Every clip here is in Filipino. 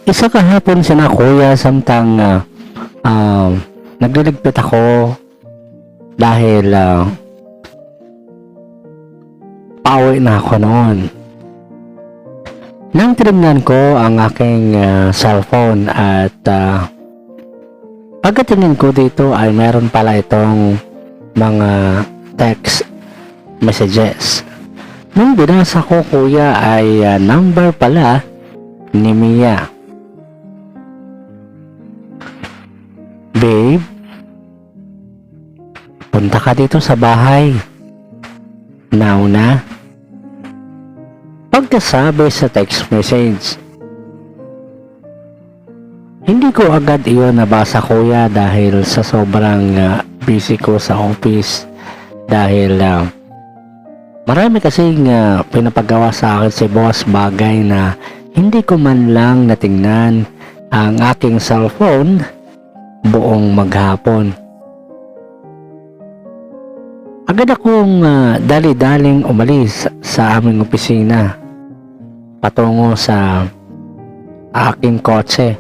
Isa kahapon siya na kuya samtang nagliligpit ako dahil pauwi na ako noon. Nang tinignan ko ang aking cellphone at pagkatingin ko dito ay meron pala itong mga text messages. Nung binasa ko kuya ay number pala ni Mia. Babe, punta ka dito sa bahay. Now na. Pagkasabi sa text message, hindi ko agad iyon nabasa kuya dahil sa sobrang busy ko sa office dahil marami kasing pinapagawa sa akin si boss bagay na hindi ko man lang natingnan ang aking cellphone buong maghapon. Agad akong dali-daling umalis sa aming opisina patungo sa aking kotse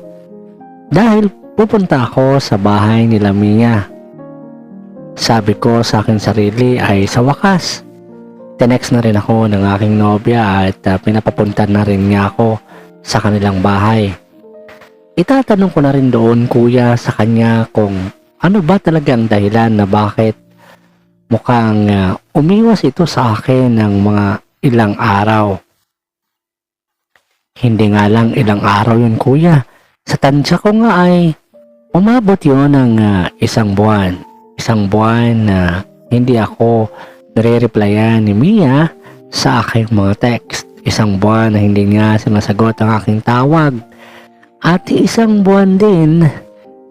dahil pupunta ako sa bahay nila Mia. Sabi ko sa aking sarili ay sa wakas tinext na rin ako ng aking nobya at pinapapunta na rin niya ako sa kanilang bahay. Itatanong ko na rin doon kuya sa kanya kung ano ba talaga ang dahilan na bakit mukhang umiwas ito sa akin ng mga ilang araw. Hindi nga lang ilang araw yun kuya. Sa tansya ko nga ay umabot yun ng isang buwan. Isang buwan na hindi ako nare-replyan ni Mia sa aking mga text. Isang buwan na hindi niya sinasagot ang aking tawag. At isang buwan din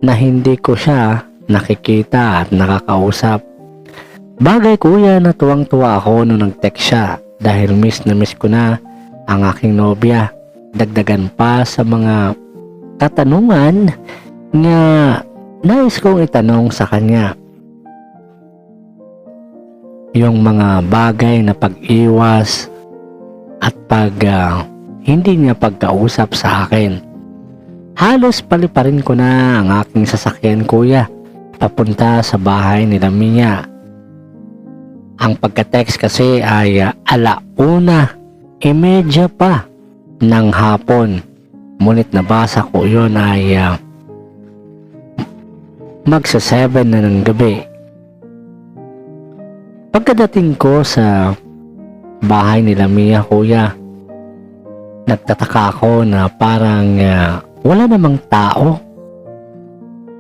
na hindi ko siya nakikita at nakakausap. Bagay kuya na tuwang-tuwa ako nung nag-text siya dahil miss na miss ko na ang aking nobya. Dagdagan pa sa mga katanungan na nais kong itanong sa kanya. Yung mga bagay na pag-iwas at pag hindi niya pagkausap sa akin. Halos paliparin ko na ang aking sasakyan kuya papunta sa bahay nila Mia. Ang pagka-text kasi ay 1:30 pa ng hapon. Ngunit nabasa ko yun ay magsa-7 na ng gabi. Pagkadating ko sa bahay nila Mia kuya, nagtataka ako na parang wala namang tao.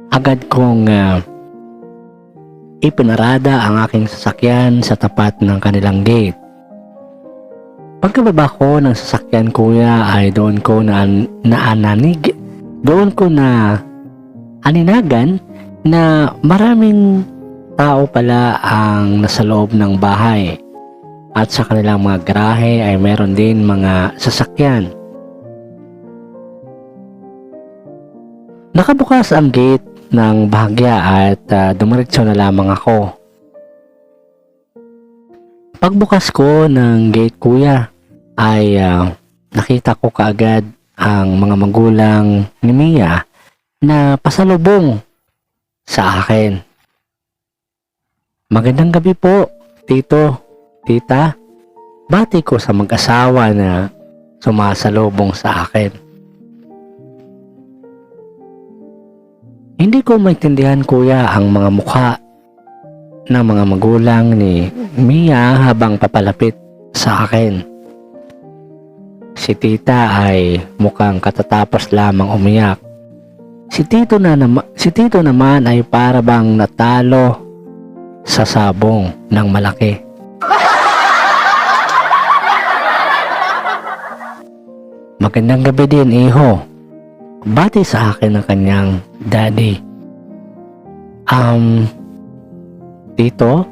Agad kong ipinarada ang aking sasakyan sa tapat ng kanilang gate. Pagkababa ko ng sasakyan kuya ay doon ko naananig. Doon ko na aninagan na maraming tao pala ang nasa loob ng bahay. At sa kanilang mga garahe ay meron din mga sasakyan. Nakabukas ang gate ng bahagya at dumiretso na lamang ako. Pagbukas ko ng gate kuya ay nakita ko kaagad ang mga magulang ni Mia na pasalubong sa akin. Magandang gabi po, tito, tita. Bati ko sa mag-asawa na sumasalubong sa akin. Hindi ko maintindihan kuya ang mga mukha ng mga magulang ni Mia habang papalapit sa akin. Si tita ay mukhang katatapos lamang umiyak. Si tito naman ay para bang natalo sa sabong ng malaki. Magandang gabi din, iho. Bati sa akin ng kanyang daddy. Tito,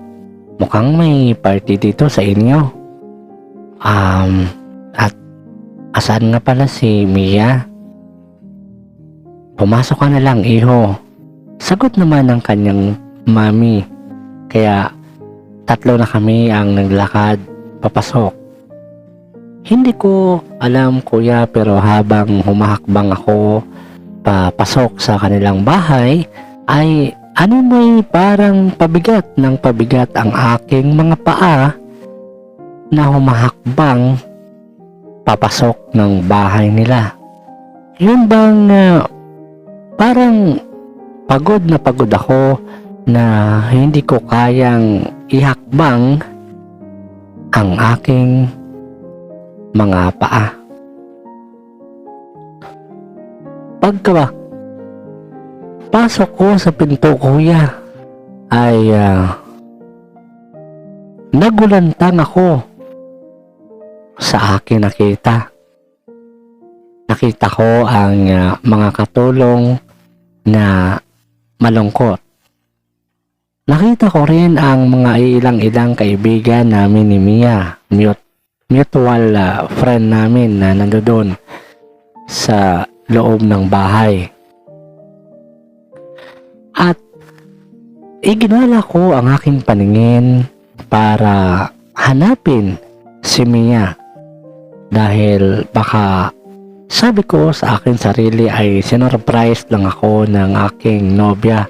mukhang may party dito sa inyo. At asan nga pala si Mia? Pumasok ka na lang, iho. Sagot naman ng kanyang mami. Kaya 3 na kami ang naglakad papasok. Hindi ko alam kuya, pero habang humahakbang ako papasok sa kanilang bahay ay may parang pabigat ng pabigat ang aking mga paa na humahakbang papasok ng bahay nila. Yun bang parang pagod na pagod ako na hindi ko kayang ihakbang ang aking mga paa. Pasok ko sa pinto kuya ay nagulantang ako sa aking nakita. Nakita ko ang mga katulong na malungkot. Nakita ko rin ang mga ilang kaibigan namin ni Mia, mutual friend namin na nandoon sa loob ng bahay. At iginala ko ang aking paningin para hanapin si Mia dahil baka sabi ko sa aking sarili ay sinurprise lang ako ng aking nobya.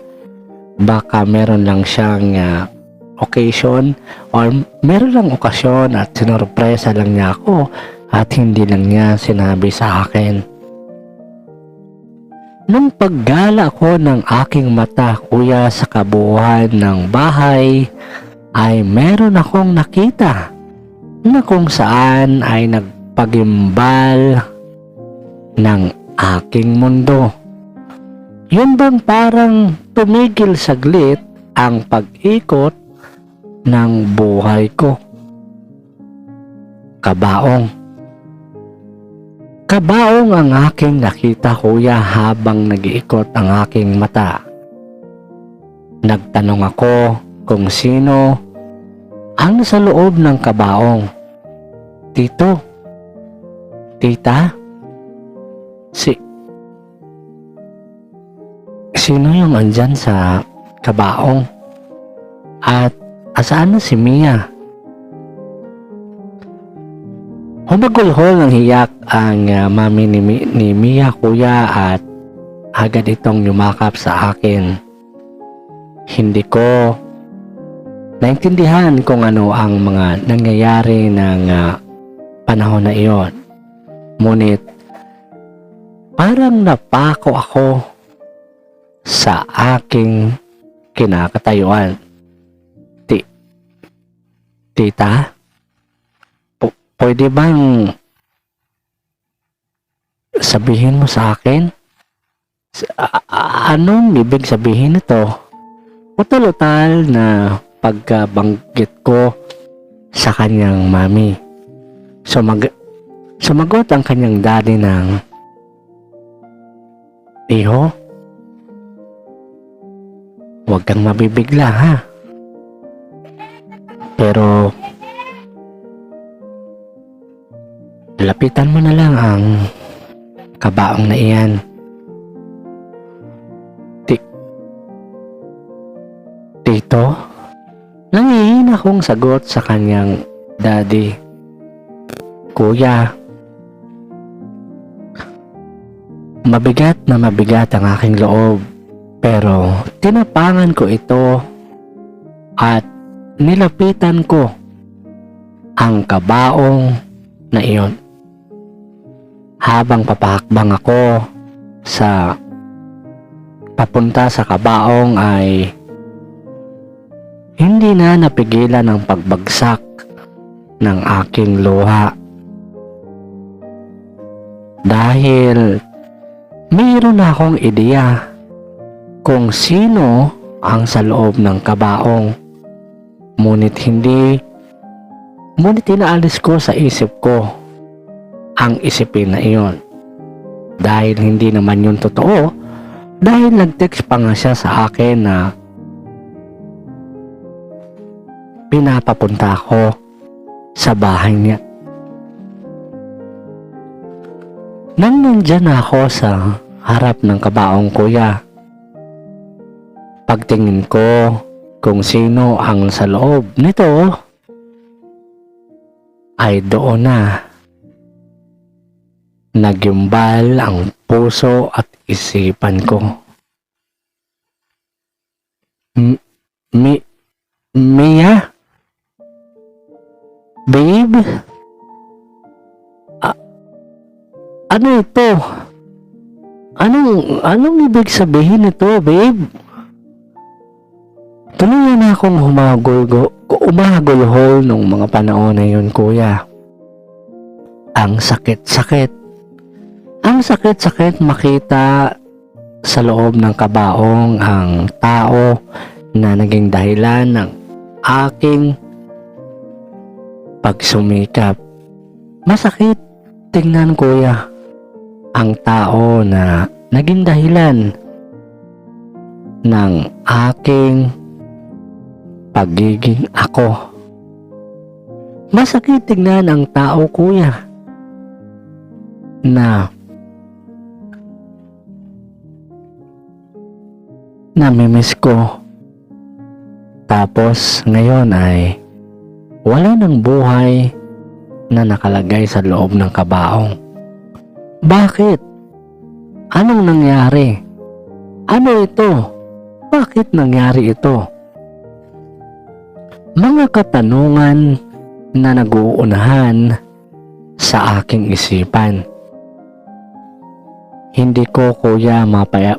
Baka meron lang siyang occasion or meron lang okasyon at sinurpresa lang niya ako at hindi lang niya sinabi sa akin. Nung paggala ko ng aking mata kuya sa kabuuan ng bahay ay meron akong nakita na kung saan ay nagpagimbal ng aking mundo. Yun bang parang tumigil saglit ang pag-ikot ng buhay ko. Kabaong ang aking nakita kuya habang nag-iikot ang aking mata. Nagtanong ako kung sino ang nasa loob ng kabaong. Tito, tita, sino yung andyan sa kabaong? At asaan na si Mia? Humagulhol ng hiyak ang mami ni Mia kuya at agad itong yumakap sa akin. Hindi ko naintindihan kung ano ang mga nangyayari ng panahon na iyon. Ngunit parang napako ako sa aking kinakatayuan. Tita, pwede bang sabihin mo sa akin? Anong ibig sabihin nito? Utal-utal na pagkabanggit ko sa kanyang mami. Sumagot ang kanyang daddy ng, Iho, huwag kang mabibigla ha. Pero lapitan mo na lang ang kabaong na iyan. Tito? Nangihin akong sagot sa kanyang daddy. Kuya, mabigat na mabigat ang aking loob, pero tinapangan ko ito at nilapitan ko ang kabaong na iyon. Habang papahakbang ako sa papunta sa kabaong ay hindi na napigilan ang pagbagsak ng aking luha. Dahil mayroon akong ideya kung sino ang sa loob ng kabaong. Ngunit inaalis ko sa isip ko ang isipin na iyon. Dahil hindi naman yun totoo, dahil nag-text pa nga siya sa akin na pinapapunta ako sa bahay niya. Nang nandyan ako sa harap ng kabaong kuya, pagtingin ko kung sino ang sa loob nito, ay doon na Nagyumbal ang puso at isipan ko. M- Mi Mia? Babe? A- ano ito? Anong ibig sabihin nito, babe? Tuloy na akong umagulhol nung mga panahon na yun, kuya. Ang sakit-sakit. Ang sakit-sakit makita sa loob ng kabaong ang tao na naging dahilan ng aking pagsumikap. Masakit tingnan, kuya, ang tao na naging dahilan ng aking pagiging ako. Masakit tingnan ang tao, kuya, na namimiss ko. Tapos ngayon ay wala ng buhay na nakalagay sa loob ng kabaong. Bakit? Anong nangyari? Ano ito? Bakit nangyari ito? Mga katanungan na nag-uunahan sa aking isipan. Hindi ko, kuya,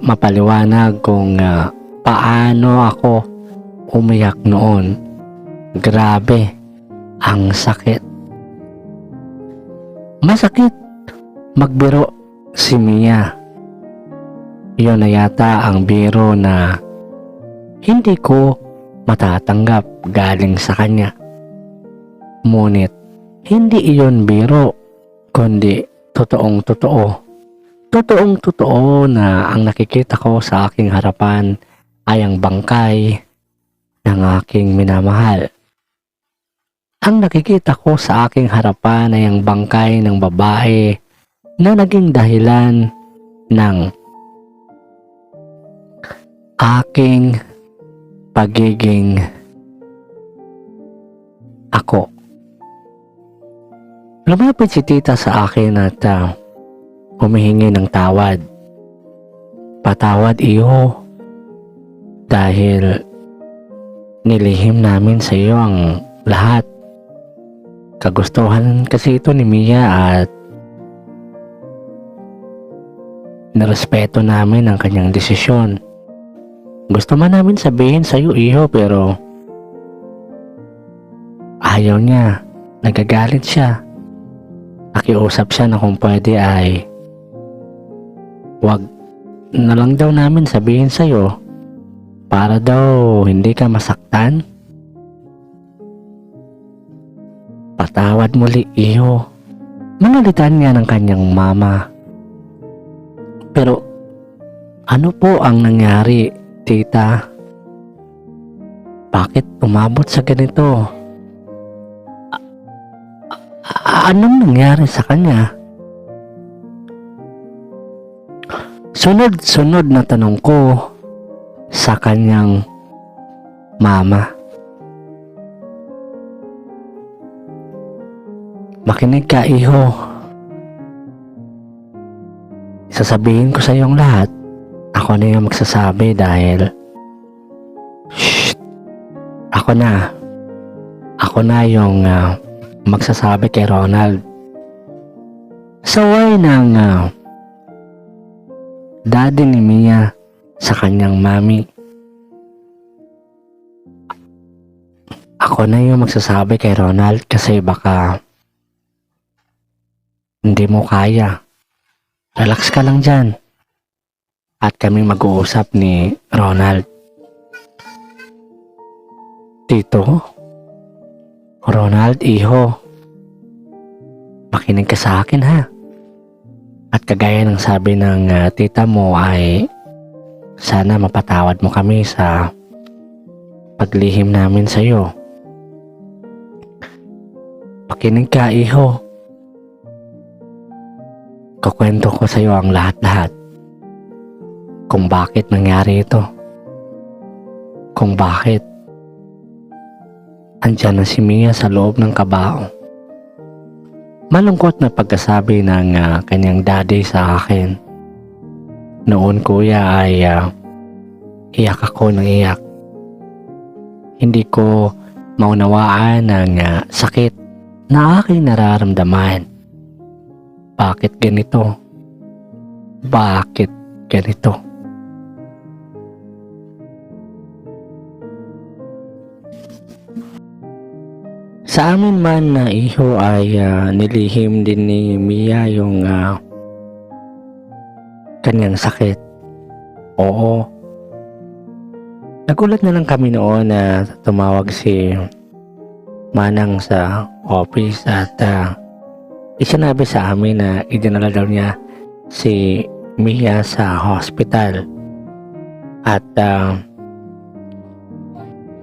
mapaliwanag kung paano ako umiyak noon. Grabe, ang sakit. Masakit magbiro si Mia. Yun na yata ang biro na hindi ko matatanggap galing sa kanya. Ngunit hindi iyon biro, kundi totoong totoo. Totoong totoo na ang nakikita ko sa aking harapan ay ang bangkay ng aking minamahal. Ang nakikita ko sa aking harapan ay ang bangkay ng babae na naging dahilan ng aking pagiging ako. Lumapit si tita sa akin at humihingi ng tawad. Patawad, iho, dahil nilihim namin sa iyo ang lahat. Kagustuhan kasi ito ni Mia at nirespeto namin ang kanyang desisyon. Gusto man namin sabihin sa iyo, iho, pero ayaw niya. Nagagalit siya. Nakiusap siya na kung pwede ay wag na lang daw namin sabihin sa'yo para daw hindi ka masaktan. Patawad muli, iho. Manalitan niya ng kanyang mama. Pero ano po ang nangyari, tita? Bakit umabot sa ganito? Anong nangyari sa kanya? Sunod-sunod na tanong ko sa kanyang mama. Makinig ka, iho. Sasabihin ko sa iyong lahat. Ako na yung magsasabi dahil Ako na yung magsasabi kay Ronald. Saway ng daddy ni Mia sa kanyang mami. Ako na yung magsasabi kay Ronald kasi baka hindi mo kaya. Relax ka lang dyan. At kami mag-uusap ni Ronald. Tito? Ronald, iho. Makinig ka sa akin, ha? At kagaya ng sabi ng tita mo ay sana mapatawad mo kami sa paglihim namin sa iyo. Makinig ka, iho. Kukwento ko sa iyo ang lahat-lahat. Kung bakit nangyari ito. Kung bakit andyan na si Mia sa loob ng kabaong. malungkot na pagkasabi ng kanyang daddy sa akin. Noon kuya ay iyak ako ng iyak. Hindi ko maunawaan ang sakit na aking nararamdaman. Bakit ganito? Bakit ganito? Sa amin man na iho ay nilihim din ni Mia yung kanyang sakit. Oo. Nagulat na lang kami noon na tumawag si Manang sa office at isinabi sa amin na idinala daw niya si Mia sa hospital. At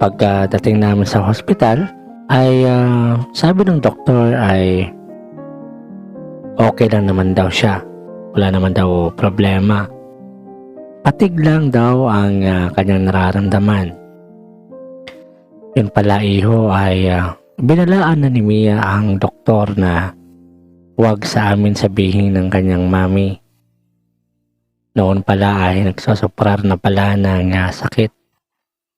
pagdating namin sa hospital ay sabi ng doktor ay okay lang naman daw siya. Wala naman daw problema. Patig lang daw ang kanyang nararamdaman. Yun pala iho ay binalaan na ni Mia ang doktor na huwag sa amin sabihin ng kanyang mami. Noon pala ay nagsusuprar na pala ng sakit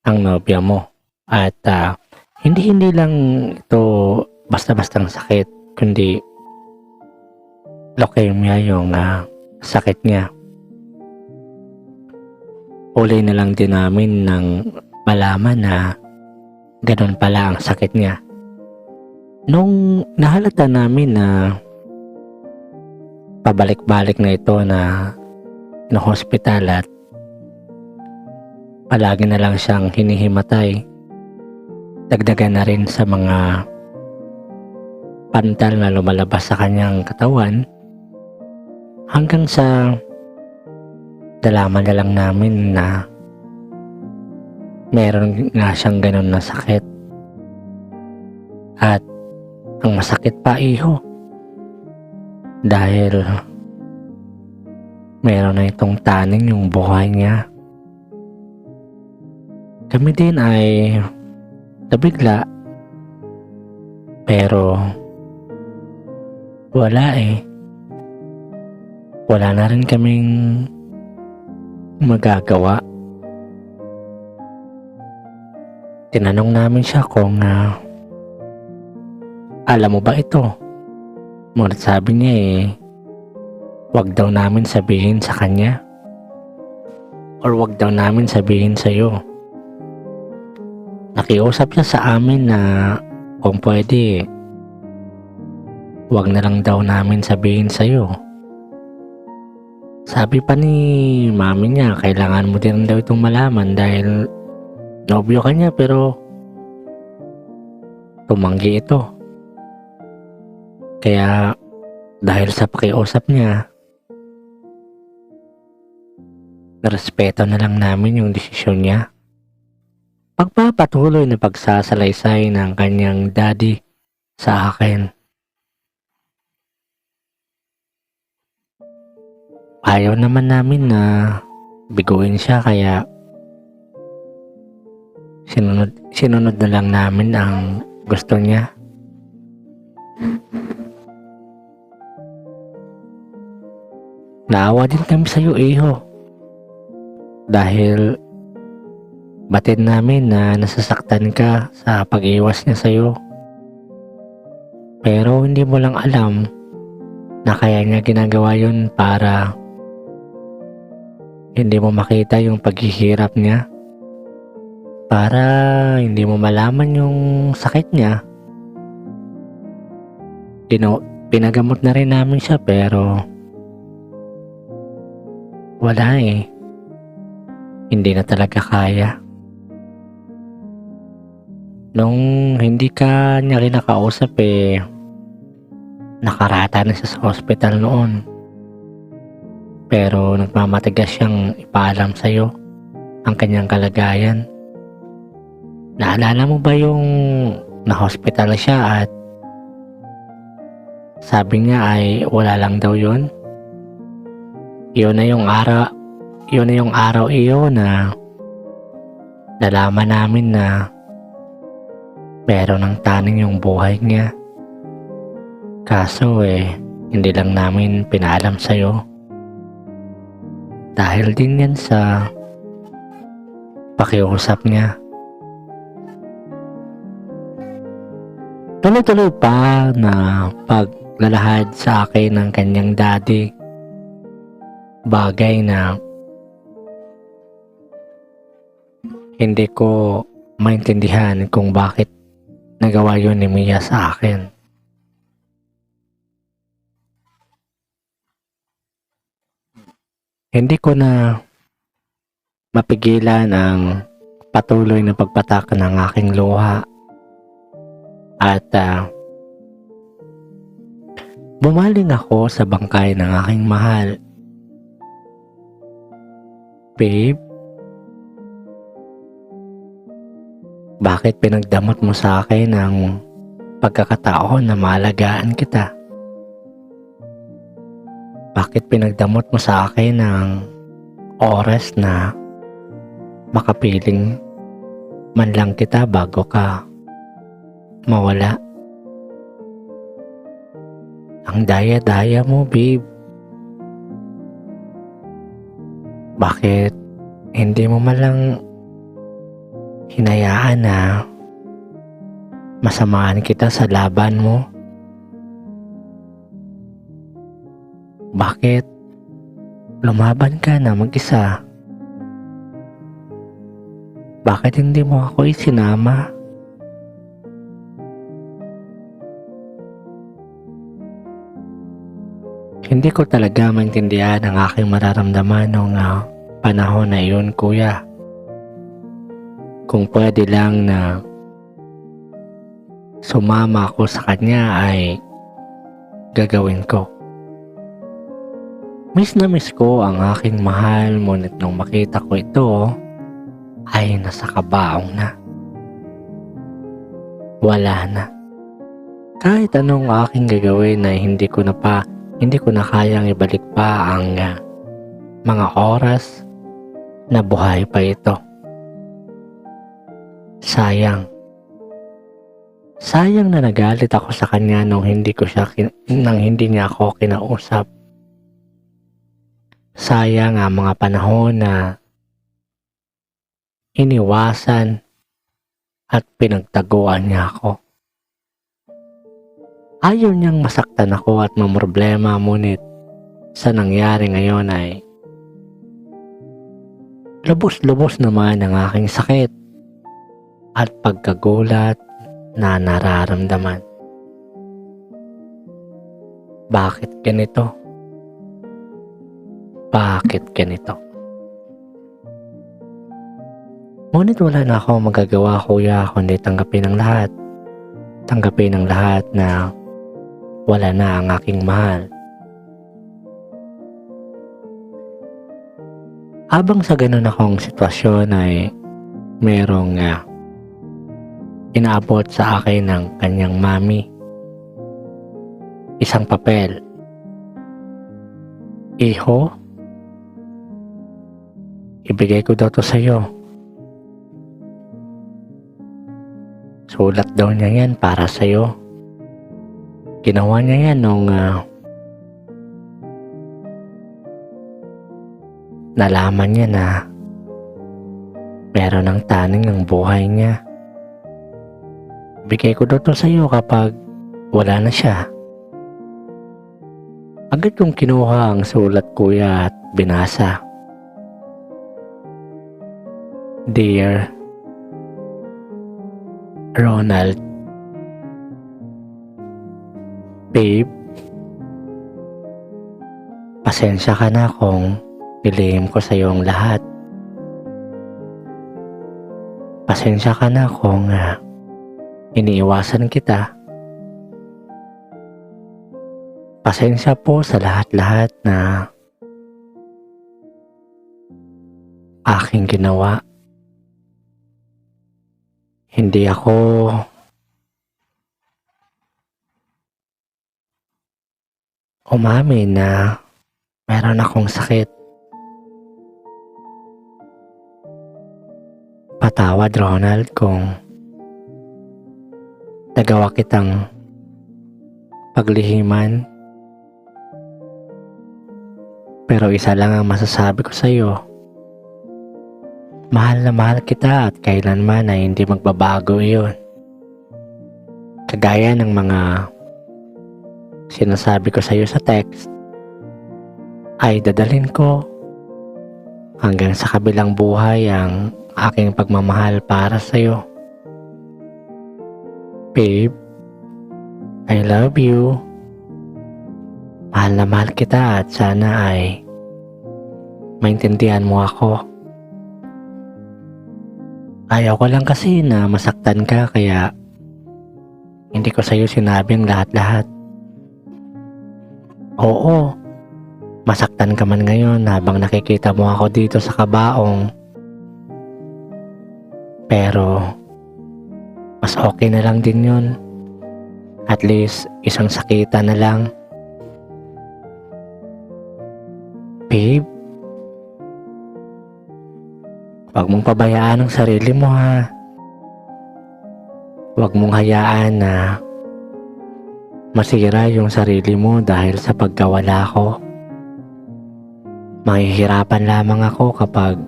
ang nobya mo. At hindi lang ito basta-bastang sakit, kundi leukemia yung sakit niya. Uli na lang din namin nang malaman na ganun pala ang sakit niya. Nung nahalata namin na pabalik-balik na ito na hospital at palagi na lang siyang hinihimatay, dagdagan na rin sa mga pantal na lumalabas sa kanyang katawan, hanggang sa nalaman na lang namin na meron nga siyang ganun na sakit. At ang masakit pa iho, dahil meron na itong taning yung buhay niya. Kami din ay nabigla, pero wala wala na rin kaming magagawa. Tinanong namin siya kung alam mo ba ito? Ngunit sabi niya wag daw namin sabihin sa kanya, or wag daw namin sabihin sa iyo. Nakiusap siya sa amin na kung pwede, wag na lang daw namin sabihin sa iyo. Sabi pa ni mami niya, kailangan mo din daw itong malaman dahil nobyo ka niya, pero tumanggi ito. Kaya dahil sa pakiusap niya, narespeto na lang namin yung desisyon niya. Pagpapatuloy na pagsasalaysay ng kanyang daddy sa akin. Ayaw naman namin na biguin siya, kaya sinunod na lang namin ang gusto niya. Naawa din kami sa iyo, iho. Dahil batid namin na nasasaktan ka sa pag-iwas niya sa iyo. Pero hindi mo lang alam na kaya niya ginagawa yun para hindi mo makita yung paghihirap niya. Para hindi mo malaman yung sakit niya. Pinagamot na rin namin siya, pero wala hindi na talaga kaya. Nung hindi ka niya kinakausap nakarata na siya sa hospital noon. Pero nagmamatigas siyang ipaalam sa'yo ang kanyang kalagayan. Naalala mo ba yung na-hospital siya at sabi niya ay wala lang daw yun? Yun na yung araw iyo na nalaman namin na meron ng taning yung buhay niya. Kaso hindi lang namin pinaalam sa'yo. Dahil din yan sa pakiusap niya. Tuloy-tuloy pa na paglalahad sa akin ng kanyang daddy. Bagay na hindi ko maintindihan kung bakit nagawa yun ni Mia sa akin. Hindi ko na mapigilan ang patuloy na pagpatak ng aking luha at bumaling ako sa bangkay ng aking mahal. Babe, bakit pinagdamot mo sa akin ang pagkakataon na maalagaan kita? Bakit pinagdamot mo sa akin ang oras na makapiling man lang kita bago ka mawala? Ang daya-daya mo, babe. Bakit hindi mo man lang hinayaan na masamaan kita sa laban mo? Bakit lumaban ka na mag-isa? Bakit hindi mo ako isinama? Hindi ko talaga maintindihan ang aking mararamdaman noong panahon na iyon, kuya. Kung pwede lang na sumama ako sa kanya ay gagawin ko. Miss na miss ko ang aking mahal, ngunit nung makita ko ito ay nasa kabaong na. Wala na. Kahit anong aking gagawin ay hindi ko na kayang ibalik pa ang mga oras na buhay pa ito. Sayang. Sayang na nagalit ako sa kanya nung hindi niya ako kinausap. Sayang ang mga panahon na iniwasan at pinagtaguan niya ako. Ayaw niyang masaktan ako at mamroblema, ngunit sa nangyari ngayon ay lubos-lubos naman ang aking sakit at pagkagulat na nararamdaman. Bakit ganito? Bakit ganito? Ngunit wala na akong magagawa, kuya, kundi tanggapin ang lahat. Tanggapin ang lahat na wala na ang aking mahal. Habang sa ganun akong sitwasyon ay merong inaabot sa akin ng kanyang mami. Isang papel. Iho, ibigay ko daw to sa'yo. Sulat daw niya yan para sa'yo. Ginawa niya yan nung nalaman niya na meron ng taning ang buhay niya. Bigay ko daw to sa'yo kapag wala na siya. Agad kong kinuha ang sulat, kuya, at binasa. Dear Ronald, babe, pasensya ka na kung nilihim ko sa iyo ang lahat. Pasensya ka na kung iniiwasan kita. Pasensya po sa lahat-lahat na aking ginawa. Hindi ako umamin na meron akong sakit. Patawad, Ronald, kung nagawa kitang paglihiman. Pero isa lang ang masasabi ko sa'yo. Mahal na mahal kita at kailanman ay hindi magbabago iyon. Kagaya ng mga sinasabi ko sa'yo sa text, ay dadalhin ko hanggang sa kabilang buhay ang aking pagmamahal para sa'yo. Babe, I love you. Mahal na mahal kita at sana ay maintindihan mo ako. Ayaw ko lang kasi na masaktan ka kaya hindi ko sa'yo sinabi ang lahat-lahat. Oo, masaktan ka man ngayon habang nakikita mo ako dito sa kabaong. Pero mas okay na lang din yun. At least isang sakita na lang. Babe, huwag mong pabayaan ang sarili mo ha. Huwag mong hayaan na masira yung sarili mo dahil sa pagkawala ko. Mahihirapan lamang ako kapag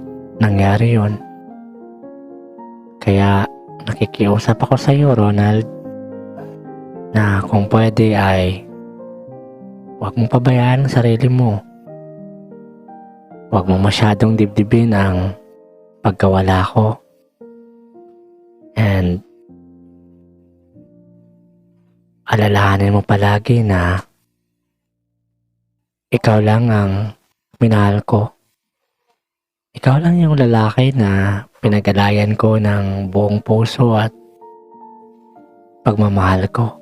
nangyari yun. Kaya nakikiusap ako sa iyo, Ronald, na kung pwede ay huwag mong pabayaan ang sarili mo. Huwag mong masyadong dibdibin ang pagkawala ko. And alalahanin mo palagi na ikaw lang ang minahal ko. Ikaw lang yung lalaki na pinag-alayan ko ng buong puso at pagmamahal ko.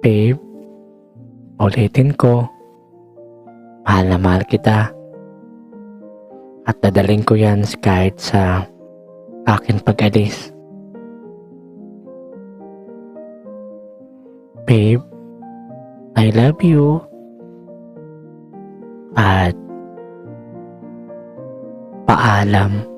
Babe, ulitin ko, mahal na mahal kita. At dadaling ko yan kahit sa akin pag-alis. Babe, I love you. At paalam.